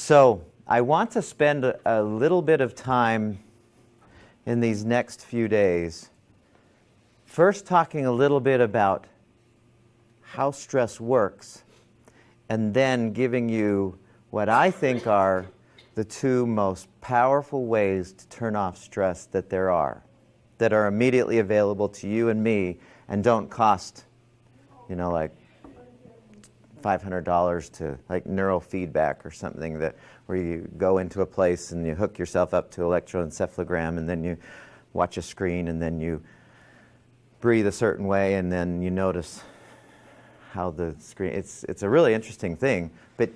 So I want to spend a little bit of time in these next few days first talking a little bit about how stress works, and then giving you what I think are the two most powerful ways to turn off stress that are immediately available to you and me and don't cost, like $500 to like neurofeedback or something, that where you go into a place and you hook yourself up to electroencephalogram and then you watch a screen and then you breathe a certain way and then you notice how the screen, it's a really interesting thing, but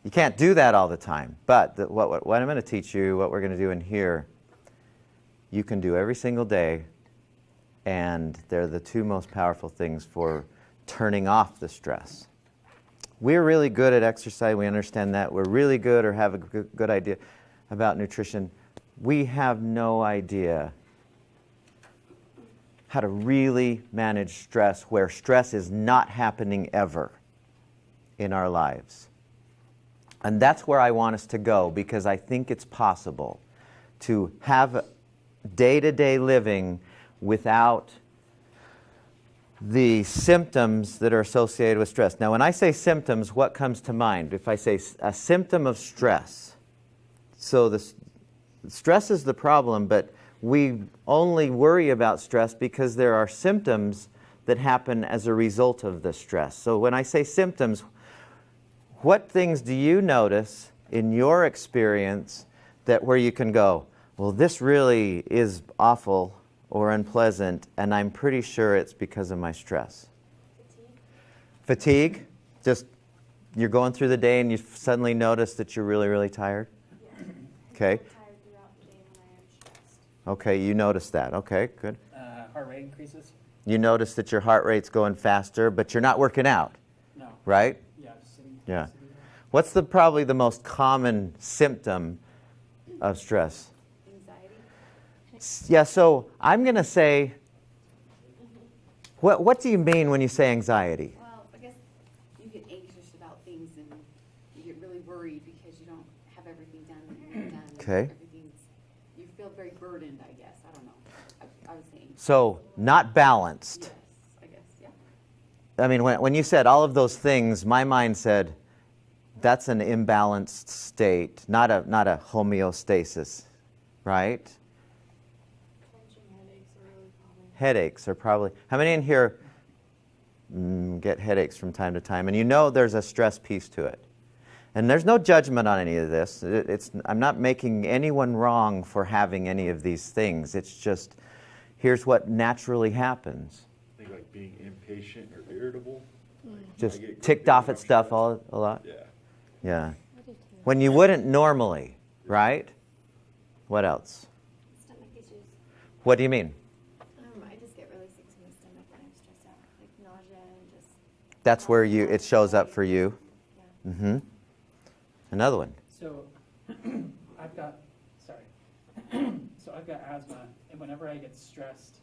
you can't do that all the time. But what I'm going to teach you, what we're going to do in here, you can do every single day, and they're the two most powerful things for turning off the stress. We're really good at exercise. We understand that. We're really good or have a good idea about nutrition. We have no idea how to really manage stress where stress is not happening ever in our lives. And that's where I want us to go, because I think it's possible to have day-to-day living without the symptoms that are associated with stress. Now, when I say symptoms, what comes to mind? If I say a symptom of stress, so the stress is the problem, but we only worry about stress because there are symptoms that happen as a result of the stress. So when I say symptoms, what things do you notice in your experience that where you can go, well, this really is awful or unpleasant, and I'm pretty sure it's because of my stress? Fatigue? Just you're going through the day and you suddenly notice that you're really, really tired? Yeah. Okay. I'm tired throughout the day when I am stressed. Okay, you notice that. Okay, good. Heart rate increases? You notice that your heart rate's going faster, but you're not working out, No. right? Yeah, just sitting. Yeah. Sitting there. What's probably the most common symptom of stress? Anxiety. Yeah, so I'm going to say, what do you mean when you say anxiety? Well, I guess you get anxious about things and you get really worried because you don't have everything done that you need done. Okay. You feel very burdened, I guess. I don't know. I was saying. So, not balanced. Yes, I guess, yeah. I mean, when you said all of those things, my mind said, that's an imbalanced state, not a homeostasis, right? Tension headaches are really common. Headaches are probably, how many in here get headaches from time to time? And you know there's a stress piece to it. And there's no judgment on any of this. I'm not making anyone wrong for having any of these things. It's just, here's what naturally happens. I think like being impatient or irritable. Just I get ticked grumpy off when at I'm stuff stressed. a lot? Yeah. Yeah. I do too. When you wouldn't normally, right? What else? Stomach issues. What do you mean? I just get really sick to my stomach when I'm stressed out. Like nausea and just, That's where it shows up for you. yeah. Mm-hmm. Another one. So, I've got asthma, and whenever I get stressed,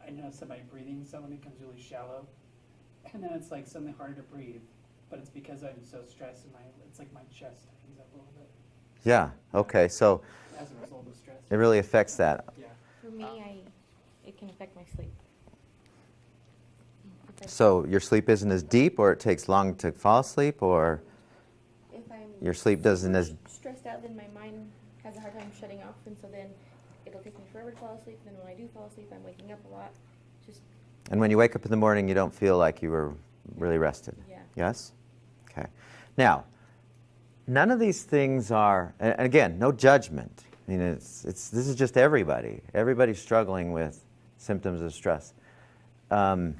I notice that my breathing suddenly becomes really shallow, and then it's like suddenly harder to breathe, but it's because I'm so stressed and it's like my chest tightens up a little bit Yeah, okay, so as a result of stress. it really affects that. Yeah. For me, it can affect my sleep. So your sleep isn't as deep, or it takes long to fall asleep, or If I'm your sleep doesn't as... stressed out, then my mind has a hard time shutting off, and so then it'll take me forever to fall asleep. And then when I do fall asleep, I'm waking up a lot. Just And when you wake up in the morning, you don't feel like you were really rested. Yeah. Yes? Okay. Now, none of these things are, and again, no judgment. I mean, this is just everybody. Everybody's struggling with symptoms of stress. The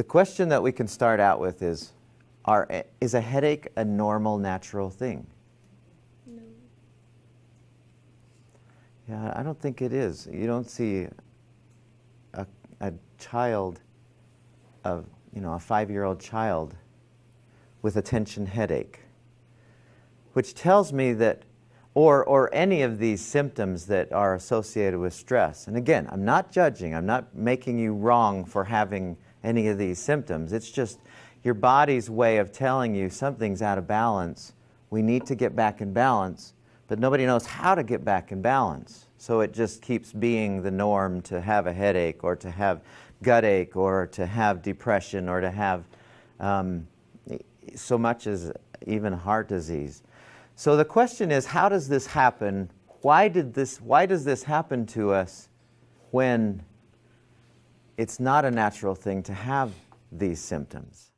question that we can start out with is a headache a normal, natural thing? no. Yeah, I don't think it is. You don't see a child, a 5-year-old child with a tension headache, which tells me that, or any of these symptoms that are associated with stress. And again, I'm not judging. I'm not making you wrong for having any of these symptoms. It's just your body's way of telling you something's out of balance. We need to get back in balance, but nobody knows how to get back in balance. So it just keeps being the norm to have a headache or to have gut ache or to have depression or to have so much as even heart disease. So the question is, how does this happen? Why does this happen to us when it's not a natural thing to have these symptoms?